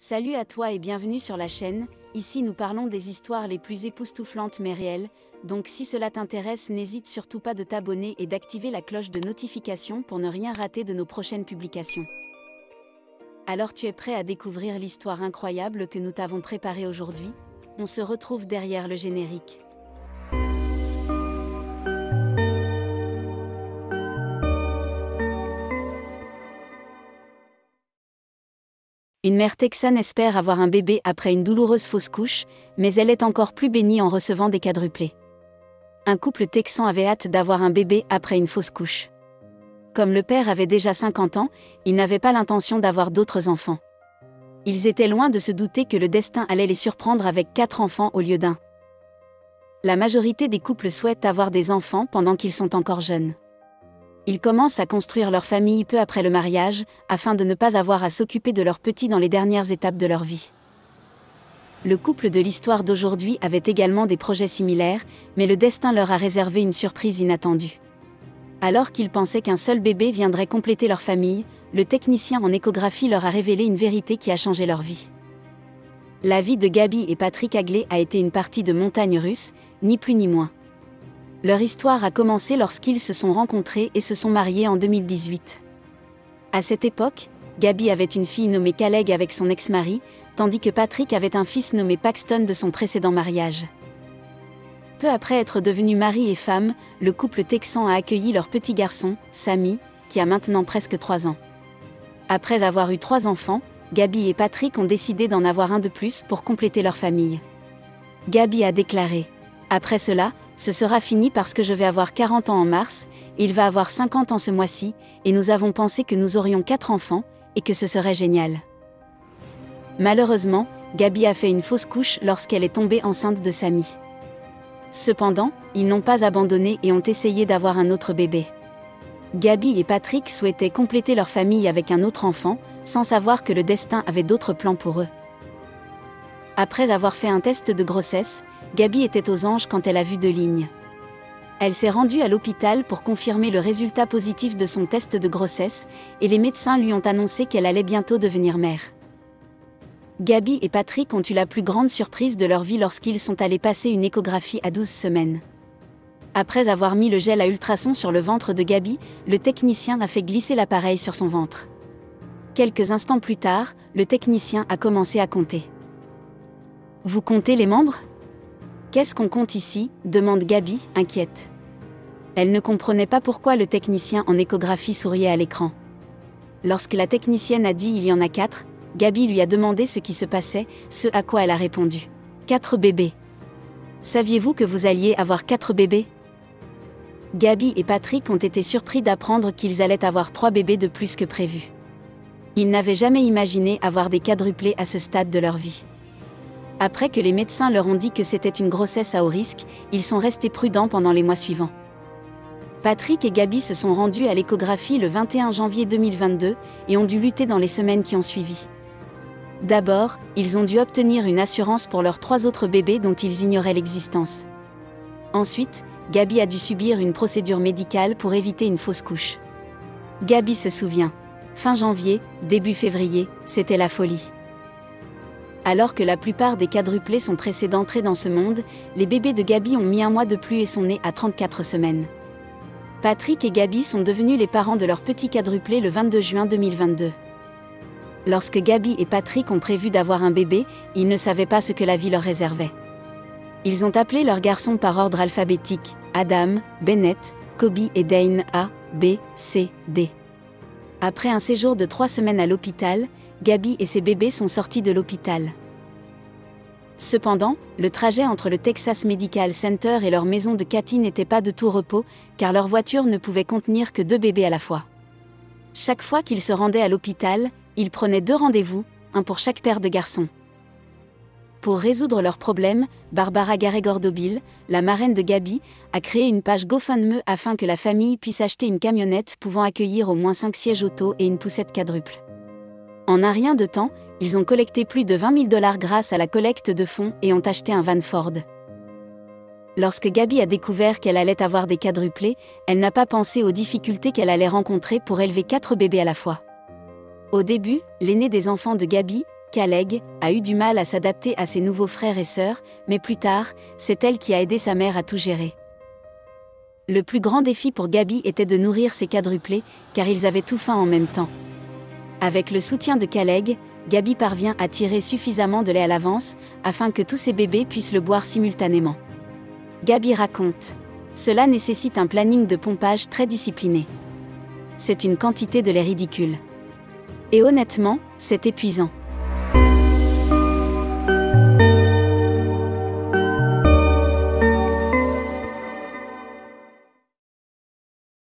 Salut à toi et bienvenue sur la chaîne. Ici nous parlons des histoires les plus époustouflantes mais réelles, donc si cela t'intéresse n'hésite surtout pas de t'abonner et d'activer la cloche de notification pour ne rien rater de nos prochaines publications. Alors tu es prêt à découvrir l'histoire incroyable que nous t'avons préparée aujourd'hui? On se retrouve derrière le générique. Une mère texane espère avoir un bébé après une douloureuse fausse couche, mais elle est encore plus bénie en recevant des quadruplés. Un couple texan avait hâte d'avoir un bébé après une fausse couche. Comme le père avait déjà 50 ans, il n'avait pas l'intention d'avoir d'autres enfants. Ils étaient loin de se douter que le destin allait les surprendre avec 4 enfants au lieu d'un. La majorité des couples souhaitent avoir des enfants pendant qu'ils sont encore jeunes. Ils commencent à construire leur famille peu après le mariage, afin de ne pas avoir à s'occuper de leurs petits dans les dernières étapes de leur vie. Le couple de l'histoire d'aujourd'hui avait également des projets similaires, mais le destin leur a réservé une surprise inattendue. Alors qu'ils pensaient qu'un seul bébé viendrait compléter leur famille, le technicien en échographie leur a révélé une vérité qui a changé leur vie. La vie de Gaby et Patrick Hagley a été une partie de montagne russe, ni plus ni moins. Leur histoire a commencé lorsqu'ils se sont rencontrés et se sont mariés en 2018. À cette époque, Gaby avait une fille nommée Caleb avec son ex-mari, tandis que Patrick avait un fils nommé Paxton de son précédent mariage. Peu après être devenus mari et femme, le couple texan a accueilli leur petit garçon, Sammy, qui a maintenant presque 3 ans. Après avoir eu 3 enfants, Gaby et Patrick ont décidé d'en avoir un de plus pour compléter leur famille. Gaby a déclaré : « Après cela, ce sera fini parce que je vais avoir 40 ans en mars, et il va avoir 50 ans ce mois-ci, et nous avons pensé que nous aurions 4 enfants, et que ce serait génial. » Malheureusement, Gaby a fait une fausse couche lorsqu'elle est tombée enceinte de Sammy. Cependant, ils n'ont pas abandonné et ont essayé d'avoir un autre bébé. Gaby et Patrick souhaitaient compléter leur famille avec un autre enfant, sans savoir que le destin avait d'autres plans pour eux. Après avoir fait un test de grossesse, Gaby était aux anges quand elle a vu 2 lignes. Elle s'est rendue à l'hôpital pour confirmer le résultat positif de son test de grossesse, et les médecins lui ont annoncé qu'elle allait bientôt devenir mère. Gaby et Patrick ont eu la plus grande surprise de leur vie lorsqu'ils sont allés passer une échographie à 12 semaines. Après avoir mis le gel à ultrasons sur le ventre de Gaby, le technicien a fait glisser l'appareil sur son ventre. Quelques instants plus tard, le technicien a commencé à compter. « Vous comptez les membres ? » « Qu'est-ce qu'on compte ici ?» demande Gaby, inquiète. Elle ne comprenait pas pourquoi le technicien en échographie souriait à l'écran. Lorsque la technicienne a dit « il y en a 4 », Gaby lui a demandé ce qui se passait, ce à quoi elle a répondu. « 4 bébés. Saviez-vous que vous alliez avoir 4 bébés ?» Gaby et Patrick ont été surpris d'apprendre qu'ils allaient avoir 3 bébés de plus que prévu. Ils n'avaient jamais imaginé avoir des quadruplés à ce stade de leur vie. Après que les médecins leur ont dit que c'était une grossesse à haut risque, ils sont restés prudents pendant les mois suivants. Patrick et Gaby se sont rendus à l'échographie le 21 janvier 2022 et ont dû lutter dans les semaines qui ont suivi. D'abord, ils ont dû obtenir une assurance pour leurs 3 autres bébés dont ils ignoraient l'existence. Ensuite, Gaby a dû subir une procédure médicale pour éviter une fausse couche. Gaby se souvient. Fin janvier, début février, c'était la folie. Alors que la plupart des quadruplés sont pressés d'entrer dans ce monde, les bébés de Gaby ont mis 1 mois de plus et sont nés à 34 semaines. Patrick et Gaby sont devenus les parents de leur petit quadruplé le 22 juin 2022. Lorsque Gaby et Patrick ont prévu d'avoir un bébé, ils ne savaient pas ce que la vie leur réservait. Ils ont appelé leurs garçons par ordre alphabétique, Adam, Bennett, Kobe et Dane A, B, C, D. Après un séjour de 3 semaines à l'hôpital, Gaby et ses bébés sont sortis de l'hôpital. Cependant, le trajet entre le Texas Medical Center et leur maison de Katy n'était pas de tout repos, car leur voiture ne pouvait contenir que 2 bébés à la fois. Chaque fois qu'ils se rendaient à l'hôpital, ils prenaient 2 rendez-vous, un pour chaque paire de garçons. Pour résoudre leurs problèmes, Barbara Garegordobil, la marraine de Gaby, a créé une page GoFundMe afin que la famille puisse acheter une camionnette pouvant accueillir au moins 5 sièges auto et une poussette quadruple. En un rien de temps, ils ont collecté plus de 20 000 $ grâce à la collecte de fonds et ont acheté un van Ford. Lorsque Gaby a découvert qu'elle allait avoir des quadruplés, elle n'a pas pensé aux difficultés qu'elle allait rencontrer pour élever 4 bébés à la fois. Au début, l'aîné des enfants de Gaby, Khaled a eu du mal à s'adapter à ses nouveaux frères et sœurs, mais plus tard, c'est elle qui a aidé sa mère à tout gérer. Le plus grand défi pour Gaby était de nourrir ses quadruplés, car ils avaient tout faim en même temps. Avec le soutien de Khaled, Gaby parvient à tirer suffisamment de lait à l'avance, afin que tous ses bébés puissent le boire simultanément. Gaby raconte: cela nécessite un planning de pompage très discipliné. C'est une quantité de lait ridicule. Et honnêtement, c'est épuisant.